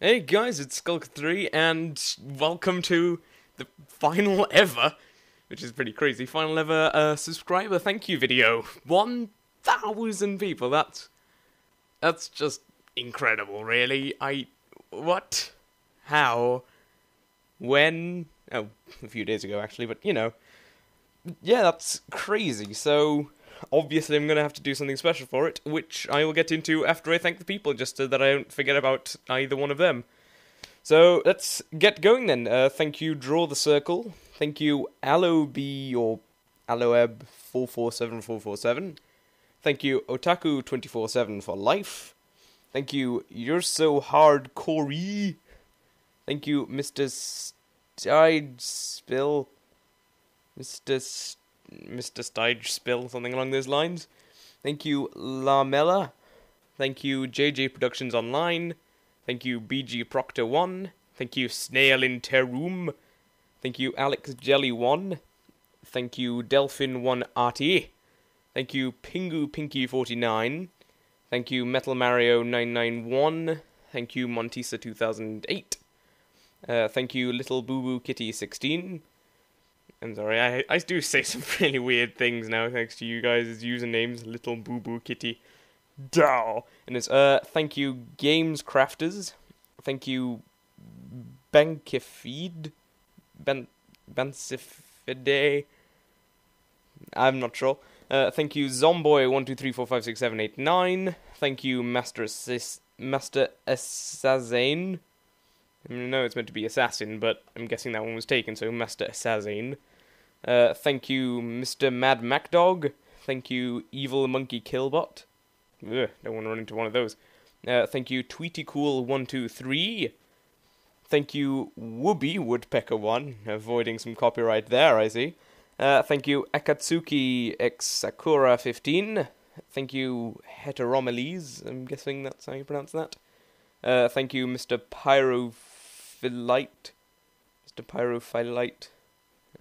Hey guys, it's Skulk3, and welcome to the final ever, which is pretty crazy, final ever subscriber thank you video. 1,000 people, that's just incredible, really. What? How? When? Oh, a few days ago actually, but you know. Yeah, that's crazy, so obviously I'm going to have to do something special for it, which I will get into after I thank the people, just so that I don't forget about either one of them. So, let's get going then. Thank you, Draw the Circle. Thank you, AlloB, or AlloEb447447. Thank you, Otaku247 for life. Thank you, You're So Hardcore. Thank you, Mr. Stidespill. Mr. Stige Spill, something along those lines. Thank you, Lamella. Thank you, JJ Productions Online. Thank you, BG Proctor 1. Thank you, Snail in Terroom. Thank you, Alex Jelly 1. Thank you, Delphin 1 RT. Thank you, Pingu Pinky 49. Thank you, Metal Mario 991. Thank you, Montisa 2008. Thank you, Little Boo Boo Kitty 16. I'm sorry, I do say some really weird things now thanks to you guys' usernames, Little Boo Boo Kitty. Dow. And it's, thank you, Games Crafters. Thank you, Bankifide. Bansifide. I'm not sure. Thank you, Zomboy1234567889. Thank you, Master Assassin. No, it's meant to be Assassin, but I'm guessing that one was taken, so Master Assassin. Thank you, Mr. Mad MacDog. Thank you, Evil Monkey Killbot. Ugh, don't want to run into one of those. Thank you, TweetyCool123. Thank you, Wooby Woodpecker1, avoiding some copyright there, I see. Thank you, Akatsuki X Sakura 15. Thank you, Heteromeles. I'm guessing that's how you pronounce that. Thank you, Mr. Pyrophilite. Mr. Pyrophilite.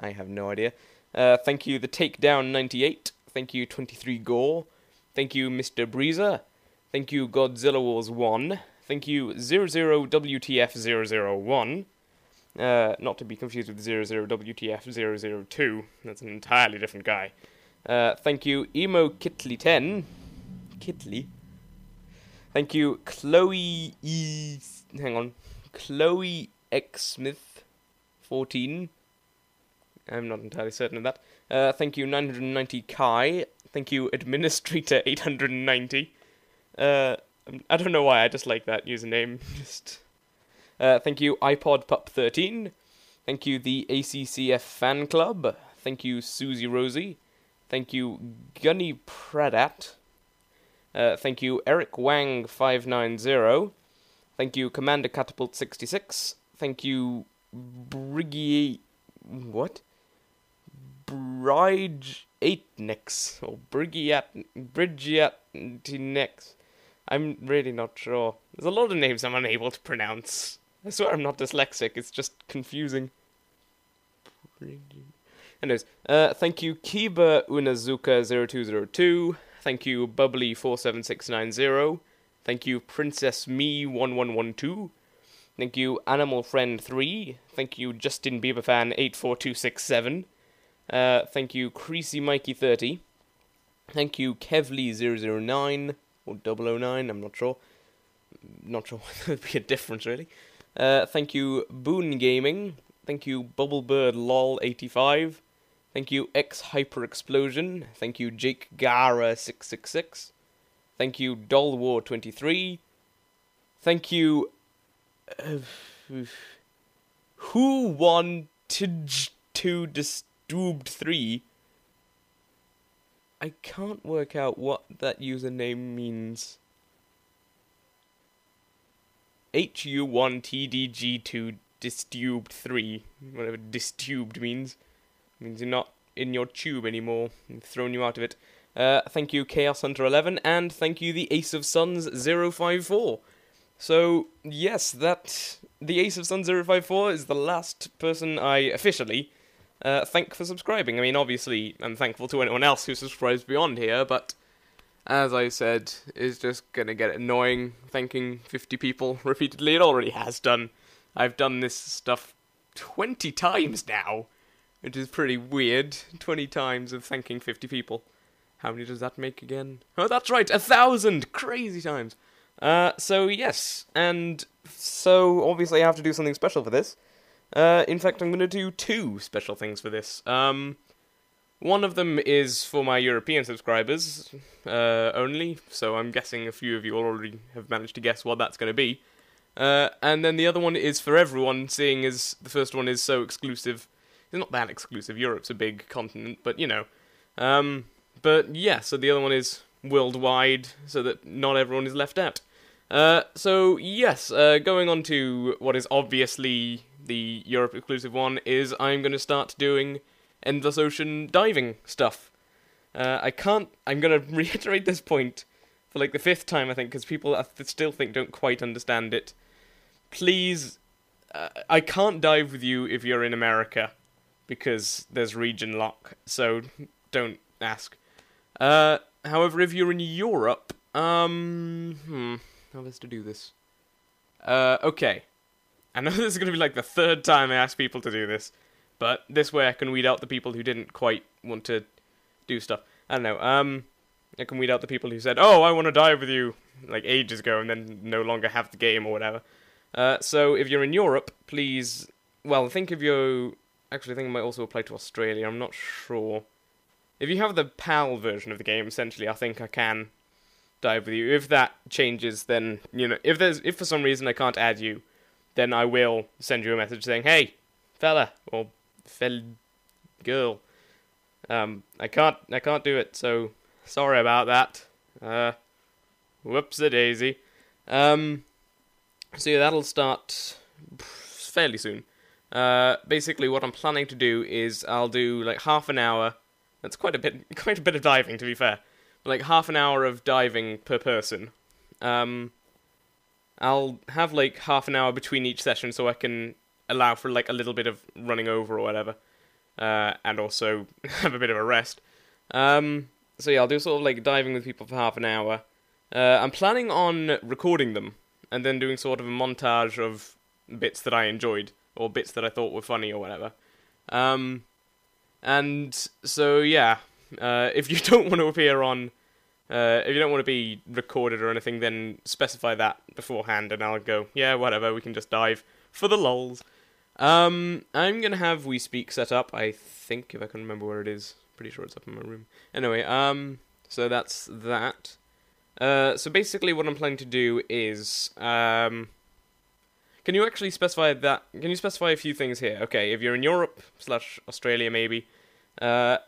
I have no idea. Thank you, The Takedown 98. Thank you, 23 Gore. Thank you, Mr. Breezer. Thank you, Godzilla Wars 1. Thank you, 00WTF001. Not to be confused with 00WTF002. That's an entirely different guy. Thank you, Emo Kitley 10. Kitley? Thank you, Chloe E. Hang on. Chloe X Smith 14. I'm not entirely certain of that. Thank you, 990 Kai. Thank you, Administrator 890. I don't know why, I just like that username. Thank you, iPod Pup 13. Thank you, the ACCF Fan Club. Thank you, Susie Rosie. Thank you, Gunny Pradat. Thank you, Eric Wang 590. Thank you, Commander Catapult 66. Thank you, Briggy... What? Brige 8nex, or Bridgiat-nex. I'm really not sure. There's a lot of names I'm unable to pronounce. I swear I'm not dyslexic, it's just confusing. Anyways, thank you, Kiba Unazuka 0202. Thank you, Bubbly47690. Thank you, Princess Me 1112. Thank you, Animal Friend 3. Thank you, Justin Bieber Fan 84267. Thank you, Creasy Mikey 30. Thank you, Kevly 009 or 009. I'm not sure. Not sure why there would be a difference really. Thank you, Boon Gaming. Thank you, Bubblebird Lol 85. Thank you, X Hyper Explosion. Thank you, Jake Gara 666. Thank you, Doll War 23. Thank you. Who wanted to Disturbed 3? I can't work out what that username means. HU1TDG2 Disturbed 3. Whatever Disturbed means. It means you're not in your tube anymore. I've thrown you out of it. Thank you, Chaos Hunter 11, and thank you, the Ace of Suns 054. So, yes, the Ace of Suns 054 is the last person I officially thank for subscribing. I mean, obviously, I'm thankful to anyone else who subscribes beyond here, but as I said, is just gonna get annoying thanking 50 people repeatedly. It already has done. I've done this stuff 20 times now, which is pretty weird. 20 times of thanking 50 people. How many does that make again? Oh, that's right, 1,000! Crazy times. So yes, and so obviously I have to do something special for this. In fact, I'm going to do 2 special things for this. One of them is for my European subscribers only, so I'm guessing a few of you already have managed to guess what that's going to be. And then the other one is for everyone, seeing as the first one is so exclusive. It's not that exclusive, Europe's a big continent, but you know. But yeah, so the other one is worldwide, so that not everyone is left out. So yes, going on to what is obviously the Europe exclusive one, is I'm going to start doing Endless Ocean diving stuff. I'm going to reiterate this point for like the 5th time, I think, because people I still think don't quite understand it. Please, I can't dive with you if you're in America, because there's region lock, so don't ask. However, if you're in Europe, how best to do this? Okay. I know this is going to be like the 3rd time I ask people to do this, but this way I can weed out the people who didn't quite want to do stuff. I don't know, I can weed out the people who said, oh, I want to dive with you, like ages ago, and then no longer have the game or whatever. So if you're in Europe, please, well, actually I think it might also apply to Australia, I'm not sure. If you have the PAL version of the game, essentially, I think I can dive with you. If that changes, then, you know, if for some reason I can't add you, then I will send you a message saying, hey, fella, or girl, I can't do it, so sorry about that. Whoops-a-daisy. So yeah, that'll start fairly soon. Basically what I'm planning to do is I'll do like half an hour. That's quite a bit of diving, to be fair. Like half an hour of diving per person. I'll have like half an hour between each session so I can allow for like a little bit of running over or whatever. And also have a bit of a rest. So yeah, I'll do sort of like diving with people for half an hour. I'm planning on recording them and then doing sort of a montage of bits that I enjoyed or bits that I thought were funny or whatever. And so yeah, if you don't want to appear on, if you don't want to be recorded or anything, then specify that beforehand, and I'll go, yeah, whatever, we can just dive for the lols. I'm gonna have We Speak set up, I think, if I can remember where it is. Pretty sure it's up in my room. Anyway, so that's that. So basically what I'm planning to do is, can you actually specify that? Can you specify a few things here? Okay, if you're in Europe / Australia maybe,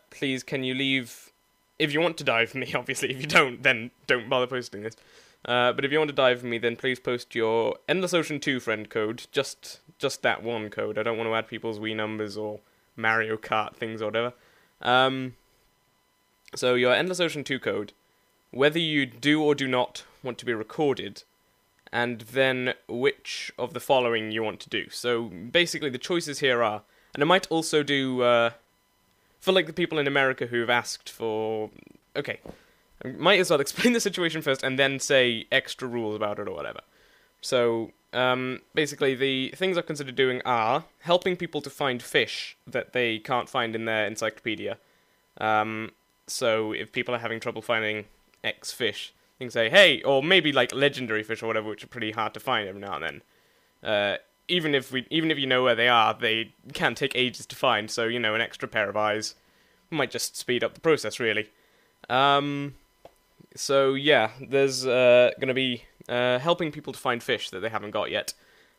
please can you leave, if you want to dive with me, obviously, if you don't, then don't bother posting this. But if you want to dive with me, then please post your Endless Ocean 2 friend code, just that one code. I don't want to add people's Wii numbers or Mario Kart things or whatever. So your Endless Ocean 2 code, whether you do or do not want to be recorded, and then which of the following you want to do. So basically the choices here are, and I might also do, for like the people in America who have asked for, okay, I might as well explain the situation first and then say extra rules about it or whatever. So, basically the things I consider doing are helping people to find fish that they can't find in their encyclopedia. So if people are having trouble finding X fish, you can say, hey, or maybe like legendary fish or whatever, which are pretty hard to find every now and then. Even if you know where they are, they can take ages to find, so, you know, an extra pair of eyes might just speed up the process, really. So, yeah, there's going to be helping people to find fish that they haven't got yet.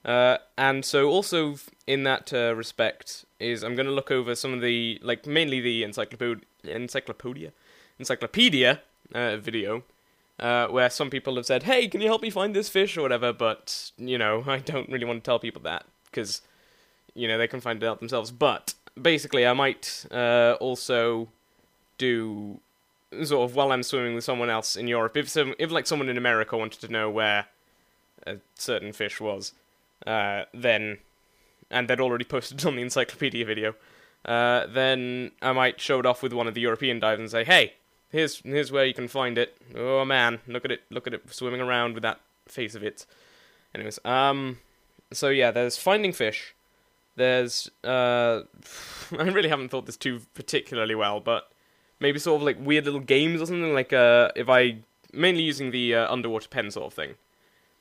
And so also in that respect is I'm going to look over some of the, like, mainly the encyclopedia video, where some people have said, hey, can you help me find this fish or whatever, but, you know, I don't really want to tell people that, because, you know, they can find it out themselves. But basically I might also do sort of while I'm swimming with someone else in Europe, if like someone in America wanted to know where a certain fish was, then, and they'd already posted it on the encyclopedia video, then I might show it off with one of the European divers and say, hey, here's where you can find it. Oh man, look at it swimming around with that face of it. Anyways, so yeah, there's finding fish. There's I really haven't thought this too particularly well, but maybe sort of like weird little games or something, like if I mainly using the underwater pen sort of thing.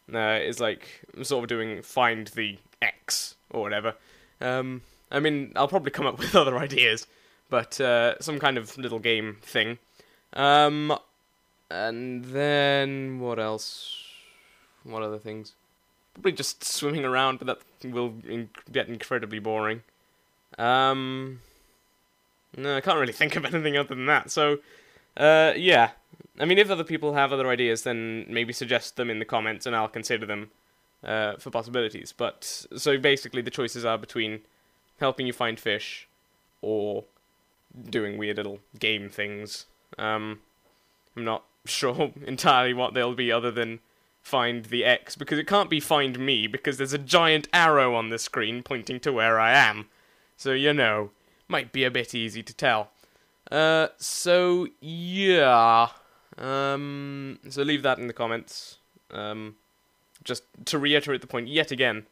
Is like sort of doing find the X or whatever. I mean, I'll probably come up with other ideas, but some kind of little game thing. And then what else? What other things? Probably just swimming around, but that will get incredibly boring. No, I can't really think of anything other than that. So, yeah. I mean, if other people have other ideas, then maybe suggest them in the comments, and I'll consider them for possibilities. But so basically, the choices are between helping you find fish or doing weird little game things. I'm not sure entirely what they'll be other than find the X, because it can't be find me, because there's a giant arrow on the screen pointing to where I am. So, you know, might be a bit easy to tell. So, yeah. So leave that in the comments. Just to reiterate the point yet again,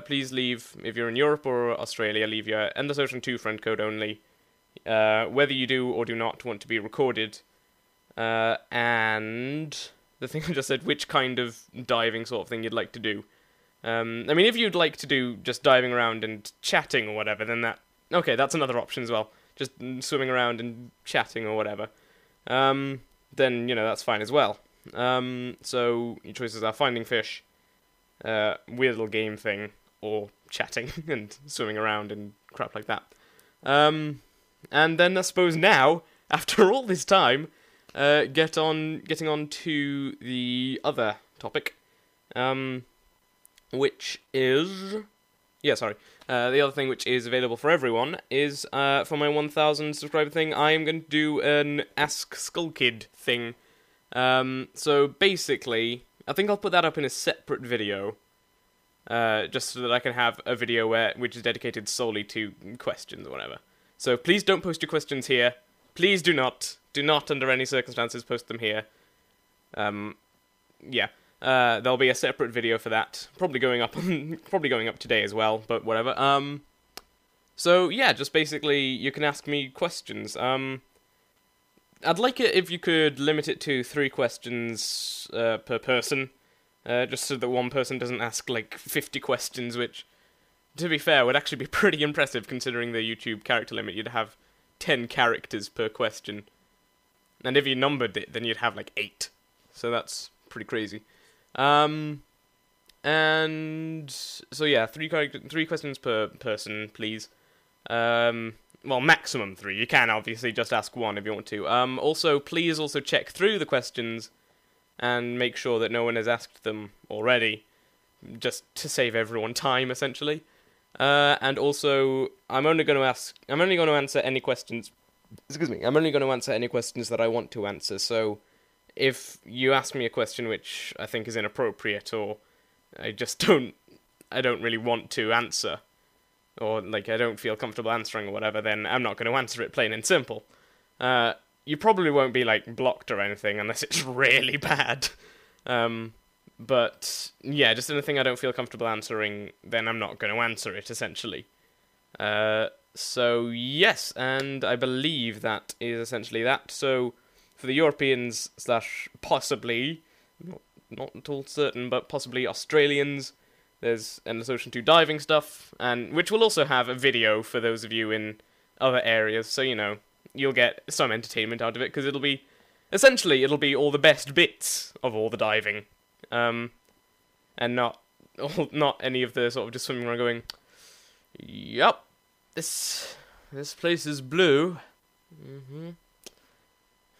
please leave, if you're in Europe or Australia, leave your Endless Ocean 2 friend code only, whether you do or do not want to be recorded, and the thing I just said, which kind of diving sort of thing you'd like to do. I mean, if you'd like to do just diving around and chatting or whatever, then okay, that's another option as well. Just swimming around and chatting or whatever. Then, you know, that's fine as well. So, your choices are finding fish, weird little game thing, or chatting and swimming around and crap like that. And then I suppose now, after all this time, getting on to the other topic, which is... Yeah, sorry. The other thing which is available for everyone is, for my 1,000 subscriber thing, I am going to do an Ask Skull Kid thing. So basically, I think I'll put that up in a separate video, just so that I can have a video which is dedicated solely to questions or whatever. So please don't post your questions here. Please do not under any circumstances post them here. Yeah. There'll be a separate video for that, probably going up today as well, but whatever. So yeah, just basically you can ask me questions. I'd like it if you could limit it to 3 questions per person, just so that one person doesn't ask like 50 questions, which, to be fair, would actually be pretty impressive considering the YouTube character limit. You'd have 10 characters per question, and if you numbered it, then you'd have like 8. So that's pretty crazy. And so yeah, 3 questions per person, please. Well, maximum 3. You can obviously just ask 1 if you want to. Also, please also check through the questions and make sure that no one has asked them already, just to save everyone time, essentially. And also, I'm only going to answer any questions. Excuse me. I'm only going to answer any questions that I want to answer. So, if you ask me a question which I think is inappropriate, or I don't really want to answer, or like I don't feel comfortable answering or whatever, then I'm not going to answer it, plain and simple. You probably won't be like blocked or anything unless it's really bad. But yeah, just anything I don't feel comfortable answering, then I'm not going to answer it, essentially. So yes, and I believe that is essentially that. So for the Europeans / possibly, not at all certain, but possibly Australians, there's Endless Ocean 2 diving stuff, and which will also have a video for those of you in other areas, so, you know, you'll get some entertainment out of it, because it'll be all the best bits of all the diving, and not any of the sort of just swimming around going, yup, this place is blue.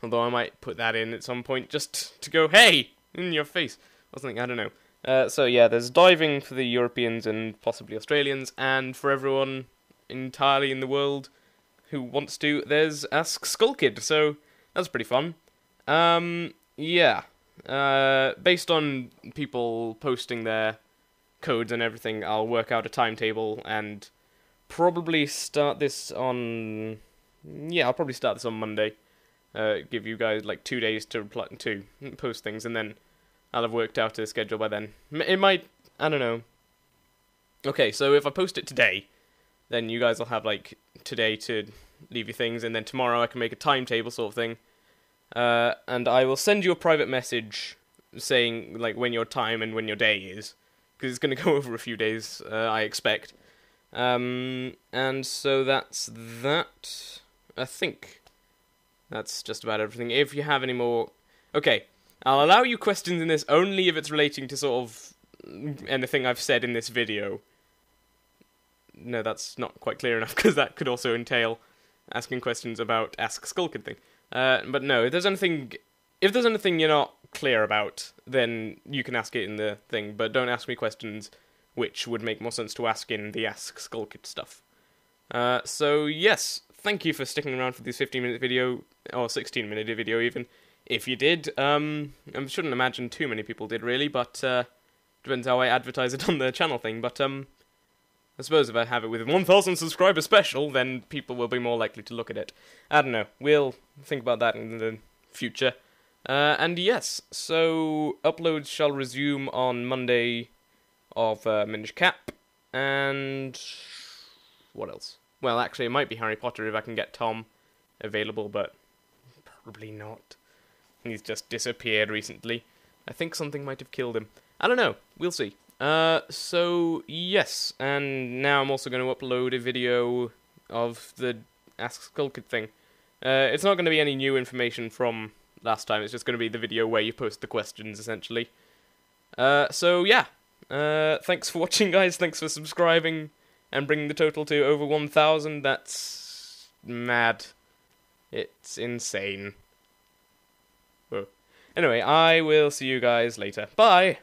Although I might put that in at some point just to go, hey, in your face, or something, I don't know. So yeah, there's diving for the Europeans and possibly Australians, and for everyone entirely in the world who wants to, there's Ask Skull Kid, so that's pretty fun. Yeah. Based on people posting their codes and everything, I'll work out a timetable and probably start this on... Yeah, I'll probably start this on Monday. give you guys like 2 days to post things, and then I'll have worked out a schedule by then. It might, I don't know. Okay, so if I post it today, then you guys will have like today to leave your things, and then tomorrow I can make a timetable sort of thing. And I will send you a private message saying like when your time and when your day is, because it's going to go over a few days, I expect. And so that's that. I think that's just about everything. If you have any more... Okay, I'll allow you questions in this only if it's relating to sort of anything I've said in this video. No, that's not quite clear enough, because that could also entail asking questions about Ask Skullkid thing. But no, if there's anything you're not clear about, then you can ask it in the thing, but don't ask me questions which would make more sense to ask in the Ask Skullkid stuff. So yes, thank you for sticking around for this 15-minute video, or 16-minute video even. If you did, I shouldn't imagine too many people did really, but depends how I advertise it on the channel thing, but I suppose if I have it with 1,000 subscriber special, then people will be more likely to look at it. I don't know, we'll think about that in the future. And yes, so uploads shall resume on Monday of Minish Cap, and what else? Well, actually, it might be Harry Potter if I can get Tom available, but probably not. He's just disappeared recently. I think something might have killed him. I don't know, we'll see. So, yes, and now I'm also going to upload a video of the Ask Skullkid thing. It's not going to be any new information from last time, it's just going to be the video where you post the questions, essentially. So, yeah. Thanks for watching, guys, thanks for subscribing, and bringing the total to over 1,000, that's mad. It's insane. Whoa. Anyway, I will see you guys later. Bye!